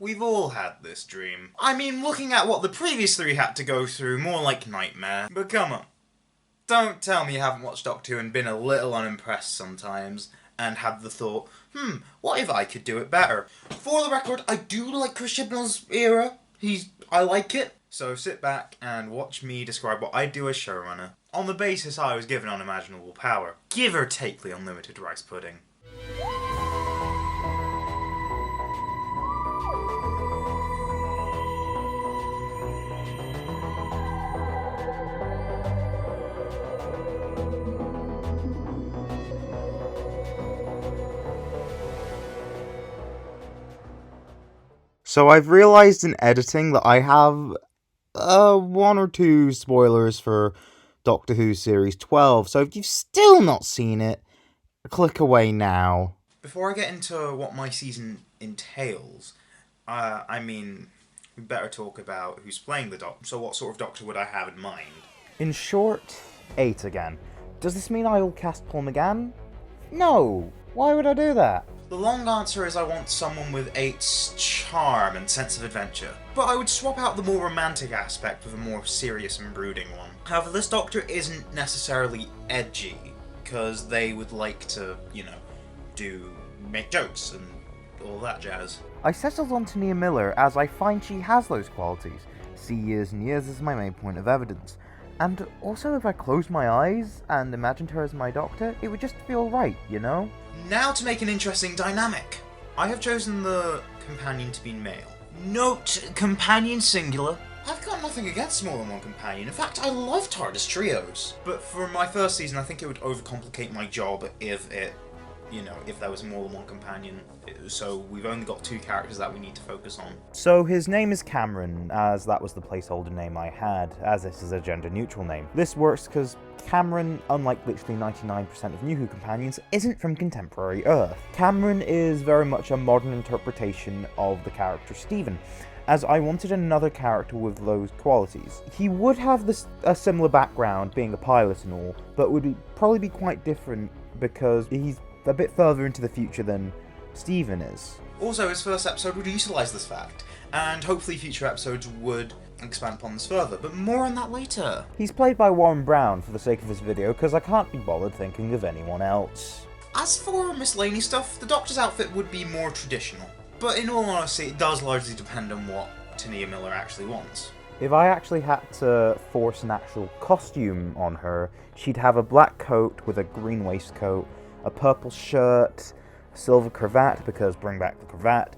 We've all had this dream. I mean, looking at what the previous three had to go through, more like nightmare. But come on. Don't tell me you haven't watched Doctor Who and been a little unimpressed sometimes, and had the thought, what if I could do it better? For the record, I do like Chris Chibnall's era. I like it. So sit back and watch me describe what I do as showrunner, on the basis I was given unimaginable power. Give or take the unlimited rice pudding. So I've realised in editing that I have one or two spoilers for Doctor Who Series 12, so if you've still not seen it, click away now. Before I get into what my season entails, we better talk about who's playing the Doctor. So what sort of Doctor would I have in mind? In short, 8 again. Does this mean I will cast Paul McGann? No! Why would I do that? The long answer is I want someone with 8's charm and sense of adventure. But I would swap out the more romantic aspect with a more serious and brooding one. However, this Doctor isn't necessarily edgy, because they would like to, make jokes and all that jazz. I settled on Tania Miller as I find she has those qualities. See years and years as my main point of evidence. And also, if I closed my eyes and imagined her as my Doctor, it would just feel right, you know? Now to make an interesting dynamic. I have chosen the companion to be male. Note, companion singular. I've got nothing against more than one companion. In fact, I love TARDIS trios. But for my first season, I think it would overcomplicate my job if there was more than one companion. So we've only got 2 characters that we need to focus on. So his name is Cameron, as that was the placeholder name I had, as this is a gender-neutral name. This works because Cameron, unlike literally 99% of New Who companions, isn't from contemporary Earth. Cameron is very much a modern interpretation of the character Stephen, as I wanted another character with those qualities. He would have a similar background, being a pilot and all, but would probably be quite different because he's a bit further into the future than Stephen is. Also, his first episode would utilise this fact, and hopefully future episodes would expand upon this further, but more on that later. He's played by Warren Brown for the sake of this video, because I can't be bothered thinking of anyone else. As for miscellaneous stuff, the Doctor's outfit would be more traditional, but in all honesty, it does largely depend on what Tania Miller actually wants. If I actually had to force an actual costume on her, she'd have a black coat with a green waistcoat, a purple shirt, a silver cravat, because bring back the cravat,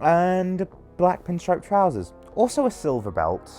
and black pinstripe trousers. Also a silver belt,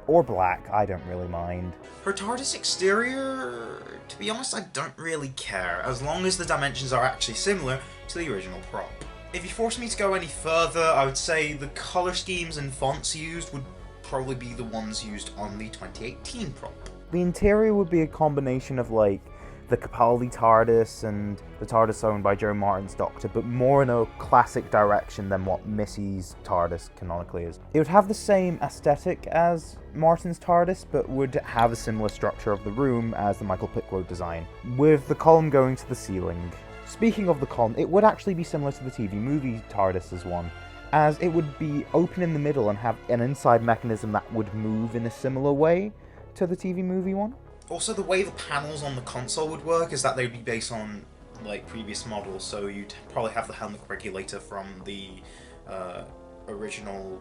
or black, I don't really mind. Her TARDIS exterior, to be honest, I don't really care, as long as the dimensions are actually similar to the original prop. If you force me to go any further, I would say the colour schemes and fonts used would probably be the ones used on the 2018 prop. The interior would be a combination of the Capaldi TARDIS and the TARDIS owned by Joe Martin's Doctor, but more in a classic direction than what Missy's TARDIS canonically is. It would have the same aesthetic as Martin's TARDIS, but would have a similar structure of the room as the Michael Pickwood design, with the column going to the ceiling. Speaking of the column, it would actually be similar to the TV movie TARDIS's one, as it would be open in the middle and have an inside mechanism that would move in a similar way to the TV movie one. Also, the way the panels on the console would work is that they'd be based on previous models, so you'd probably have the helmet regulator from the original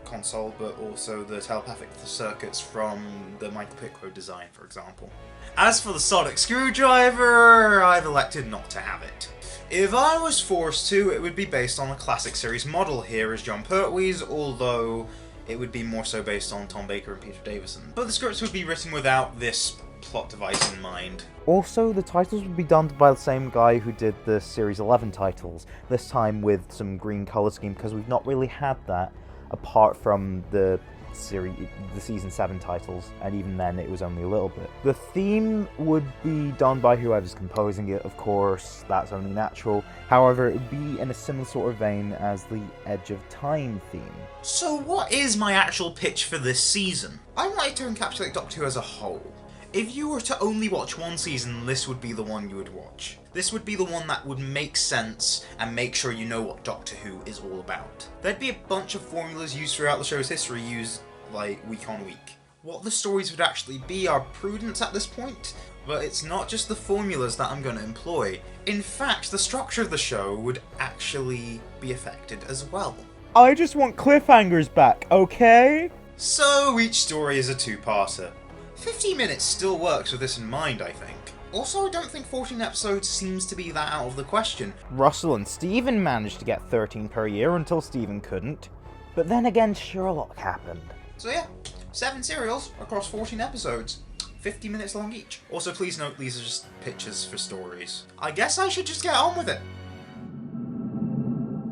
console, but also the telepathic circuits from the Michael Pickwood design, for example. As for the sonic screwdriver, I've elected not to have it. If I was forced to, it would be based on a classic series model. Here is John Pertwee's, although it would be more so based on Tom Baker and Peter Davison. But the scripts would be written without this plot device in mind. Also, the titles would be done by the same guy who did the Series 11 titles, this time with some green colour scheme, because we've not really had that apart from the Season 7 titles, and even then it was only a little bit. The theme would be done by whoever's composing it, of course, that's only natural. However, it would be in a similar sort of vein as the Edge of Time theme. So what is my actual pitch for this season? I would like to encapsulate Doctor Who as a whole. If you were to only watch one season, this would be the one you would watch. This would be the one that would make sense and make sure you know what Doctor Who is all about. There'd be a bunch of formulas used throughout the show's history used, like, week on week. What the stories would actually be are prudence at this point, but it's not just the formulas that I'm going to employ. In fact, the structure of the show would actually be affected as well. I just want cliffhangers back, okay? So each story is a two-parter. 50 minutes still works with this in mind, I think. Also, I don't think 14 episodes seems to be that out of the question. Russell and Stephen managed to get 13 per year until Stephen couldn't. But then again, Sherlock happened. So yeah, 7 serials across 14 episodes. 50 minutes long each. Also, please note these are just pictures for stories. I guess I should just get on with it.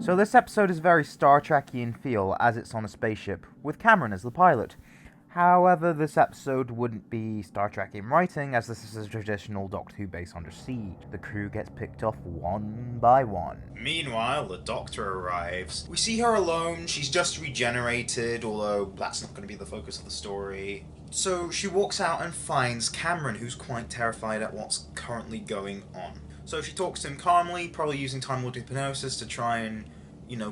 So this episode is very Star Trek-y in feel, as it's on a spaceship, with Cameron as the pilot. However, this episode wouldn't be Star Trek in writing, as this is a traditional Doctor Who base under siege. The crew gets picked off one by one. Meanwhile, the Doctor arrives. We see her alone, she's just regenerated, although that's not going to be the focus of the story. So she walks out and finds Cameron, who's quite terrified at what's currently going on. So she talks to him calmly, probably using Time Lord hypnosis to try and,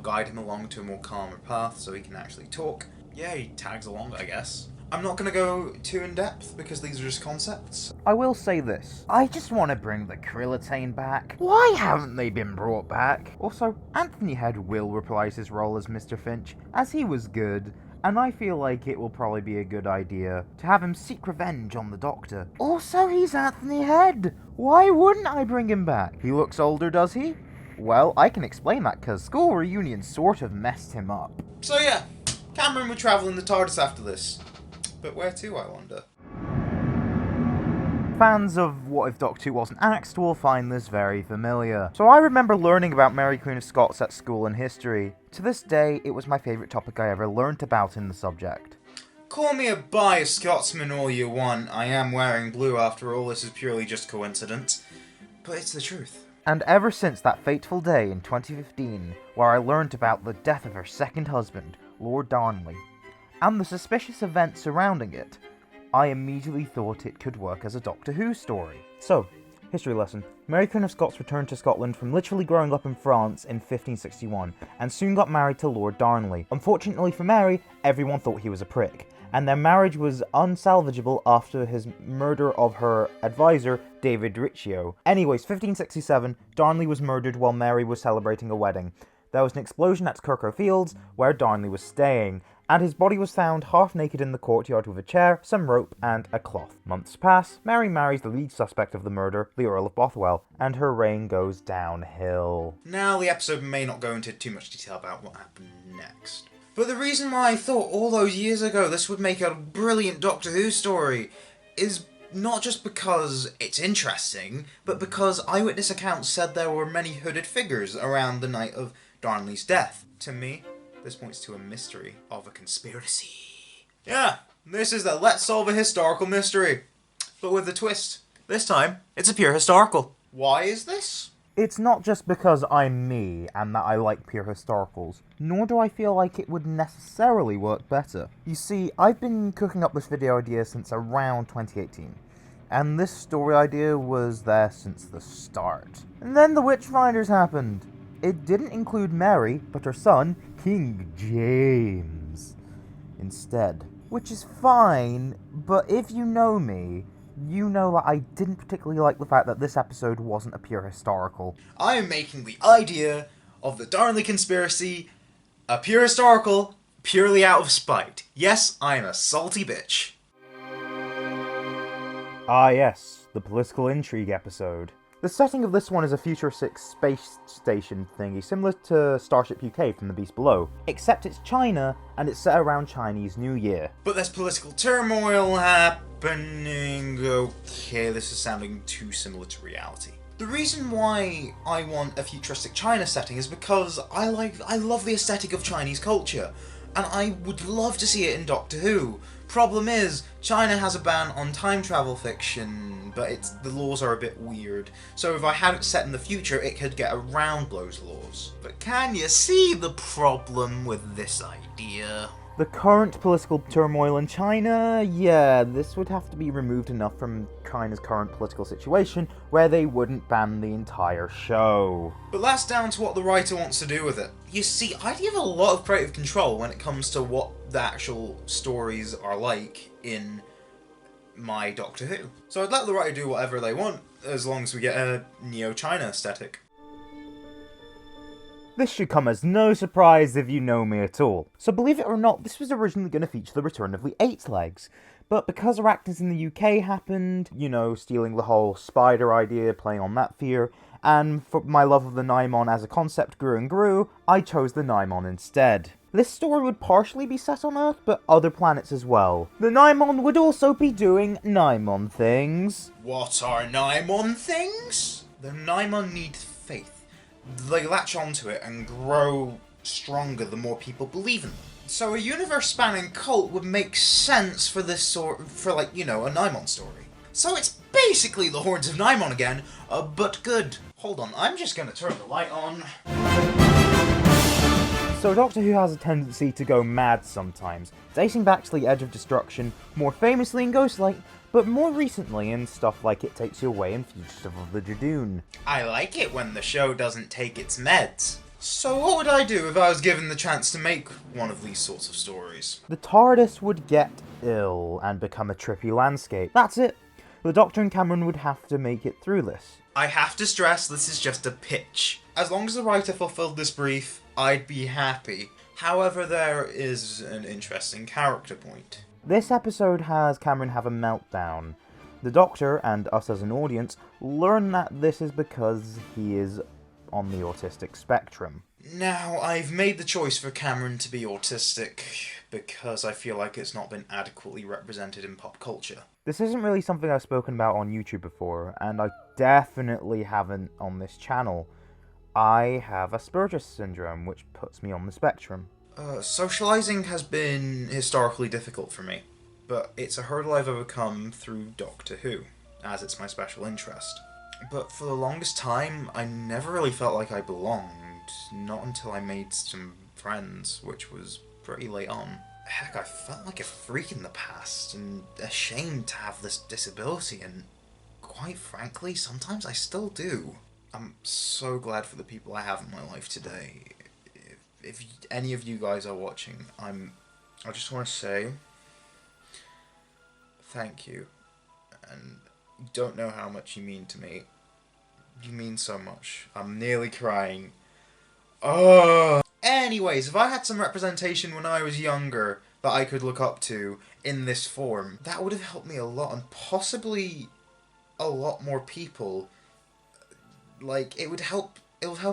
guide him along to a more calmer path so he can actually talk. Yeah, he tags along, I guess. I'm not going to go too in-depth, because these are just concepts. I will say this. I just want to bring the Krillitane back. Why haven't they been brought back? Also, Anthony Head will reprise his role as Mr. Finch, as he was good, and I feel like it will probably be a good idea to have him seek revenge on the Doctor. Also, he's Anthony Head. Why wouldn't I bring him back? He looks older, does he? Well, I can explain that, because school reunions sort of messed him up. So yeah, Cameron would travel in the TARDIS after this. But where to, I wonder? Fans of What If Doctor Who Wasn't Axed will find this very familiar. So I remember learning about Mary Queen of Scots at school in history. To this day, it was my favourite topic I ever learnt about in the subject. Call me a biased Scotsman all you want. I am wearing blue after all, this is purely just coincidence. But it's the truth. And ever since that fateful day in 2015, where I learnt about the death of her second husband, Lord Darnley, and the suspicious events surrounding it, I immediately thought it could work as a Doctor Who story. So, history lesson. Mary Queen of Scots returned to Scotland from literally growing up in France in 1561, and soon got married to Lord Darnley. Unfortunately for Mary, everyone thought he was a prick, and their marriage was unsalvageable after his murder of her advisor, David Riccio. Anyways, 1567, Darnley was murdered while Mary was celebrating a wedding. There was an explosion at Kirko Fields, where Darnley was staying, and his body was found half naked in the courtyard with a chair, some rope, and a cloth. Months pass, Mary marries the lead suspect of the murder, the Earl of Bothwell, and her reign goes downhill. Now, the episode may not go into too much detail about what happened next. But the reason why I thought all those years ago this would make a brilliant Doctor Who story is not just because it's interesting, but because eyewitness accounts said there were many hooded figures around the night of Darnley's death. To me, this points to a mystery of a conspiracy. Yeah, this is the Let's Solve a Historical Mystery, but with a twist. This time, it's a pure historical. Why is this? It's not just because I'm me and that I like pure historicals, nor do I feel like it would necessarily work better. You see, I've been cooking up this video idea since around 2018, and this story idea was there since the start. And then the Witchfinders happened. It didn't include Mary, but her son, King James, instead. Which is fine, but if you know me, you know that I didn't particularly like the fact that this episode wasn't a pure historical. I am making the idea of the Darnley Conspiracy a pure historical, purely out of spite. Yes, I am a salty bitch. Ah yes, the political intrigue episode. The setting of this one is a futuristic space station thingy, similar to Starship UK from The Beast Below, except it's China, and it's set around Chinese New Year. But there's political turmoil happening. Okay, this is sounding too similar to reality. The reason why I want a futuristic China setting is because I love the aesthetic of Chinese culture, and I would love to see it in Doctor Who. Problem is, China has a ban on time travel fiction, but the laws are a bit weird. So if I had it set in the future, it could get around those laws. But can you see the problem with this idea? The current political turmoil in China, yeah, this would have to be removed enough from China's current political situation where they wouldn't ban the entire show. But that's down to what the writer wants to do with it. You see, I give a lot of creative control when it comes to what the actual stories are like in my Doctor Who. So I'd let the writer do whatever they want, as long as we get a Neo-China aesthetic. This should come as no surprise if you know me at all. So believe it or not, this was originally going to feature the return of the Eight Legs. But because Arachnids in the UK happened, stealing the whole spider idea, playing on that fear, and for my love of the Nimon as a concept grew and grew, I chose the Nimon instead. This story would partially be set on Earth, but other planets as well. The Nimon would also be doing Nimon things. What are Nimon things? The Nimon need faith. They latch onto it and grow stronger the more people believe in them. So a universe-spanning cult would make sense for this a Nimon story. So it's basically the Hordes of Nimon again, but good. Hold on, I'm just gonna turn the light on. So Doctor Who has a tendency to go mad sometimes, dating back to the Edge of Destruction, more famously in Ghostlight, but more recently in stuff like It Takes You Away and Fugitive of the Jadoon. I like it when the show doesn't take its meds. So what would I do if I was given the chance to make one of these sorts of stories? The TARDIS would get ill and become a trippy landscape. That's it. The Doctor and Cameron would have to make it through this. I have to stress this is just a pitch. As long as the writer fulfilled this brief, I'd be happy. However, there is an interesting character point. This episode has Cameron have a meltdown. The Doctor, and us as an audience, learn that this is because he is on the autistic spectrum. Now, I've made the choice for Cameron to be autistic because I feel like it's not been adequately represented in pop culture. This isn't really something I've spoken about on YouTube before, and I definitely haven't on this channel. I have Asperger's syndrome, which puts me on the spectrum. Socializing has been historically difficult for me, but it's a hurdle I've overcome through Doctor Who, as it's my special interest. But for the longest time, I never really felt like I belonged, not until I made some friends, which was pretty late on. Heck, I felt like a freak in the past, and ashamed to have this disability, and quite frankly, sometimes I still do. I'm so glad for the people I have in my life today. If any of you guys are watching, I just want to say thank you, and you don't know how much you mean to me. You mean so much. I'm nearly crying. Oh. Anyways, if I had some representation when I was younger that I could look up to in this form, that would have helped me a lot, and possibly a lot more people. Like, it would help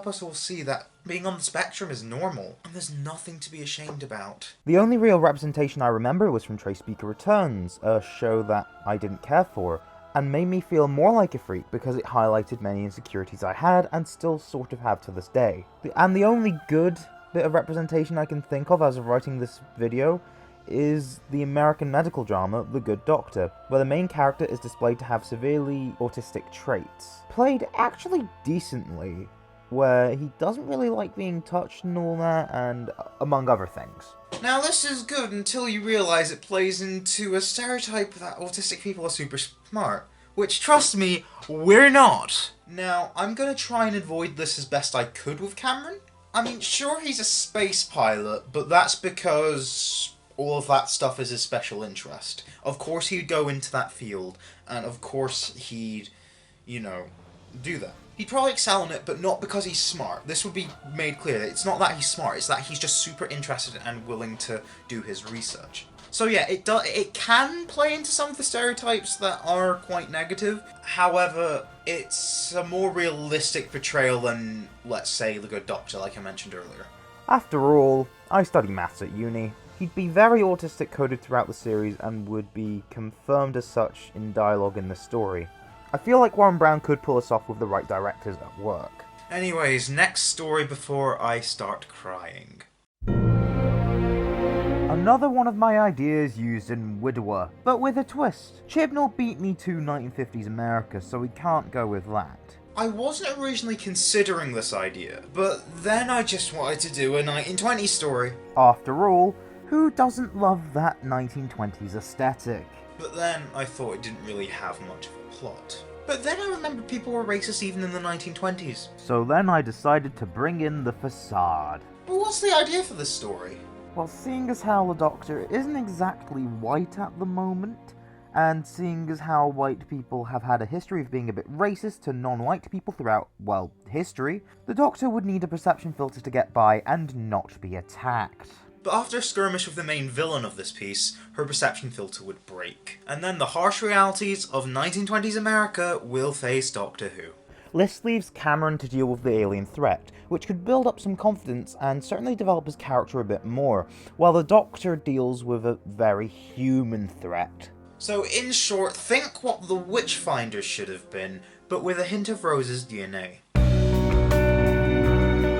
us all see that being on the spectrum is normal, and there's nothing to be ashamed about. The only real representation I remember was from Trace Speaker Returns, a show that I didn't care for, and made me feel more like a freak because it highlighted many insecurities I had and still sort of have to this day. And the only good bit of representation I can think of as of writing this video is the American medical drama The Good Doctor, where the main character is displayed to have severely autistic traits. Played actually decently, where he doesn't really like being touched and all that, and among other things. Now this is good until you realise it plays into a stereotype that autistic people are super smart, which, trust me, we're not. Now, I'm gonna try and avoid this as best I could with Cameron. I mean, sure, he's a space pilot, but that's because all of that stuff is his special interest. Of course he'd go into that field, and of course he'd, do that. He'd probably excel in it, but not because he's smart. This would be made clear. It's not that he's smart, it's that he's just super interested and willing to do his research. So yeah, it can play into some of the stereotypes that are quite negative. However, it's a more realistic portrayal than, let's say, The Good Doctor, like I mentioned earlier. After all, I study maths at uni. He'd be very autistic coded throughout the series and would be confirmed as such in dialogue in the story. I feel like Warren Brown could pull us off with the right directors at work. Anyways, next story before I start crying. Another one of my ideas used in Widower, but with a twist. Chibnall beat me to 1950s America, so we can't go with that. I wasn't originally considering this idea, but then I just wanted to do a 1920s story. After all, who doesn't love that 1920s aesthetic? But then I thought it didn't really have much of a plot. But then I remembered people were racist even in the 1920s. So then I decided to bring in the Façade. But what's the idea for this story? Well, seeing as how the Doctor isn't exactly white at the moment, and seeing as how white people have had a history of being a bit racist to non-white people throughout, well, history, the Doctor would need a perception filter to get by and not be attacked. But after a skirmish with the main villain of this piece, her perception filter would break. And then the harsh realities of 1920s America will face Doctor Who. This leaves Cameron to deal with the alien threat, which could build up some confidence and certainly develop his character a bit more, while the Doctor deals with a very human threat. So in short, think what the Witchfinders should have been, but with a hint of Rose's DNA.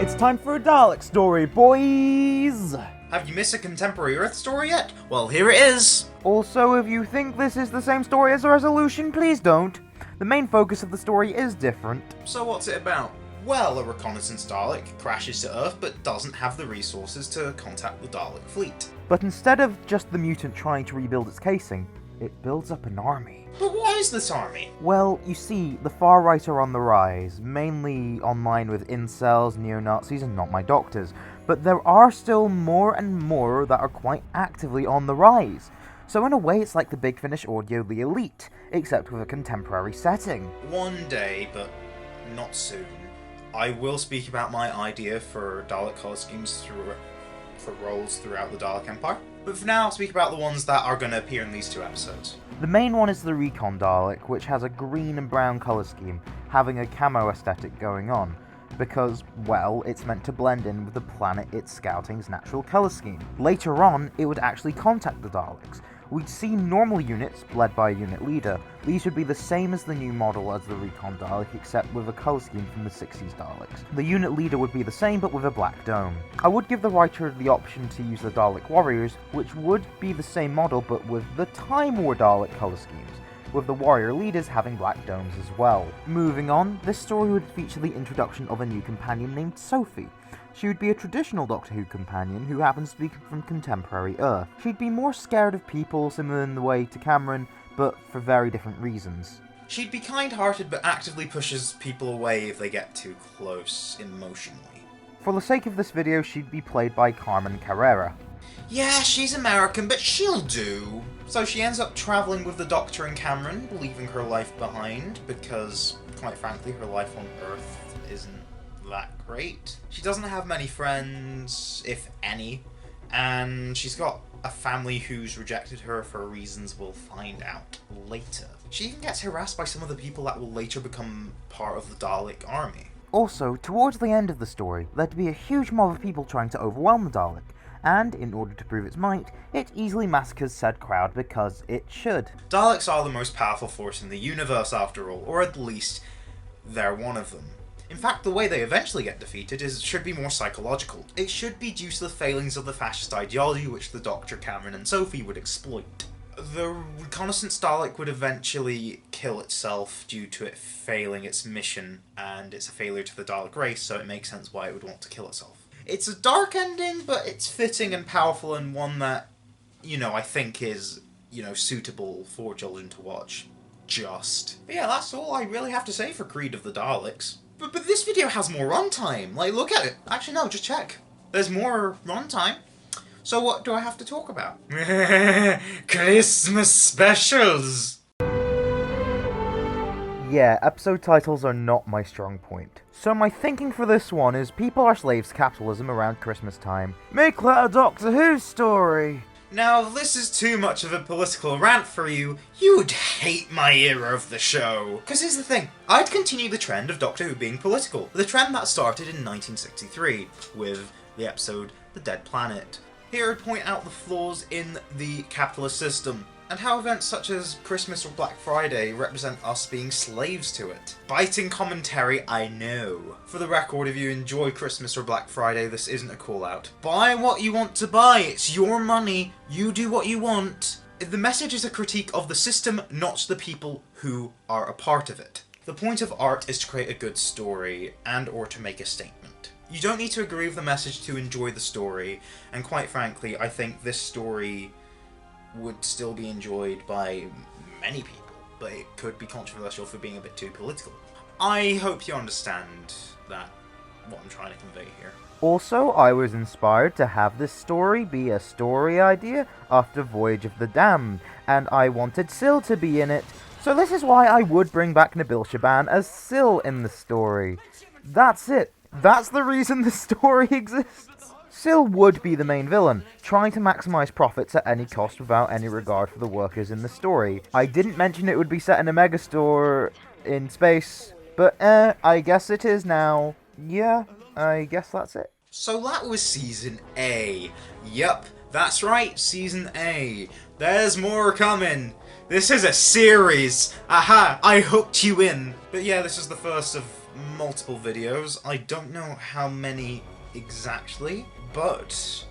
It's time for a Dalek story, boys! Have you missed a contemporary Earth story yet? Well, here it is! Also, if you think this is the same story as Resolution, please don't. The main focus of the story is different. So what's it about? Well, a reconnaissance Dalek crashes to Earth but doesn't have the resources to contact the Dalek fleet. But instead of just the mutant trying to rebuild its casing, it builds up an army. But what is this army? Well, you see, the far right are on the rise, mainly online with incels, neo-Nazis, and not my doctors. But there are still more and more that are quite actively on the rise. So in a way it's like the Big Finish audio The Elite, except with a contemporary setting. One day, but not soon, I will speak about my idea for Dalek colour schemes for roles throughout the Dalek Empire. But for now, I'll speak about the ones that are going to appear in these two episodes. The main one is the Recon Dalek, which has a green and brown colour scheme, having a camo aesthetic going on. Because, well, it's meant to blend in with the planet it's scouting's natural colour scheme. Later on, it would actually contact the Daleks. We'd see normal units, led by a unit leader. These would be the same as the new model as the Recon Dalek, except with a colour scheme from the 60s Daleks. The unit leader would be the same, but with a black dome. I would give the writer the option to use the Dalek Warriors, which would be the same model, but with the Time War Dalek colour schemes, with the warrior leaders having black domes as well. Moving on, this story would feature the introduction of a new companion named Sophie. She would be a traditional Doctor Who companion who happens to be from contemporary Earth. She'd be more scared of people, similar in the way to Cameron, but for very different reasons. She'd be kind-hearted but actively pushes people away if they get too close emotionally. For the sake of this video, she'd be played by Carmen Carrera. Yeah, she's American, but she'll do. So she ends up travelling with the Doctor and Cameron, leaving her life behind, because, quite frankly, her life on Earth isn't that great. She doesn't have many friends, if any, and she's got a family who's rejected her for reasons we'll find out later. She even gets harassed by some of the people that will later become part of the Dalek army. Also, towards the end of the story, there'd be a huge mob of people trying to overwhelm the Dalek, and in order to prove its might, it easily massacres said crowd because it should. Daleks are the most powerful force in the universe after all, or at least they're one of them. In fact, the way they eventually get defeated should be more psychological. It should be due to the failings of the fascist ideology which the Doctor, Cameron and Sophie would exploit. The reconnaissance Dalek would eventually kill itself due to it failing its mission, and it's a failure to the Dalek race, so it makes sense why it would want to kill itself. It's a dark ending, but it's fitting and powerful, and one that, I think is, suitable for children to watch. But yeah, that's all I really have to say for Creed of the Daleks. But this video has more runtime. Look at it. Actually, no, just check. There's more runtime. So what do I have to talk about? Christmas specials! Yeah, episode titles are not my strong point. So my thinking for this one is people are slaves to capitalism around Christmas time. Make that a Doctor Who story! Now, if this is too much of a political rant for you, you would hate my era of the show. Because here's the thing, I'd continue the trend of Doctor Who being political. The trend that started in 1963, with the episode The Dead Planet. Here I'd point out the flaws in the capitalist system. and how events such as Christmas or Black Friday represent us being slaves to it. Biting commentary, I know. For the record, if you enjoy Christmas or Black Friday, this isn't a call-out. Buy what you want to buy, it's your money, you do what you want. The message is a critique of the system, not the people who are a part of it. The point of art is to create a good story, and or to make a statement. You don't need to agree with the message to enjoy the story, and quite frankly, I think this story would still be enjoyed by many people, but it could be controversial for being a bit too political. I hope you understand what I'm trying to convey here. Also, I was inspired to have this story be a story idea after Voyage of the Damned, and I wanted Syl to be in it, so this is why I would bring back Nabil Shaban as Syl in the story. That's it. That's the reason the story exists. Syl would be the main villain, trying to maximise profits at any cost without any regard for the workers in the story. I didn't mention it would be set in a megastore in space, but I guess it is now. Yeah, I guess that's it. So that was Season A. Yup, that's right, Season A. There's more coming. This is a series. Aha, I hooked you in. But yeah, this is the first of multiple videos. I don't know how many exactly, but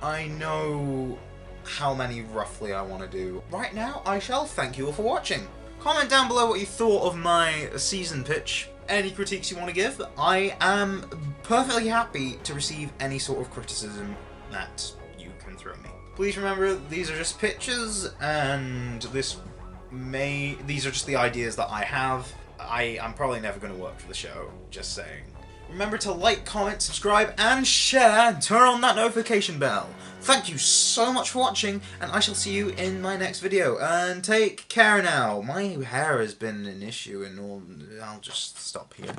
I know how many roughly I want to do. Right now, I shall thank you all for watching. Comment down below what you thought of my season pitch. Any critiques you want to give. I am perfectly happy to receive any sort of criticism that you can throw me. Please remember, these are just pitches, and these are just the ideas that I have. I'm probably never going to work for the show, just saying. Remember to like, comment, subscribe, and share, and turn on that notification bell. Thank you so much for watching, and I shall see you in my next video. And take care now. My hair has been an issue, and I'll just stop here.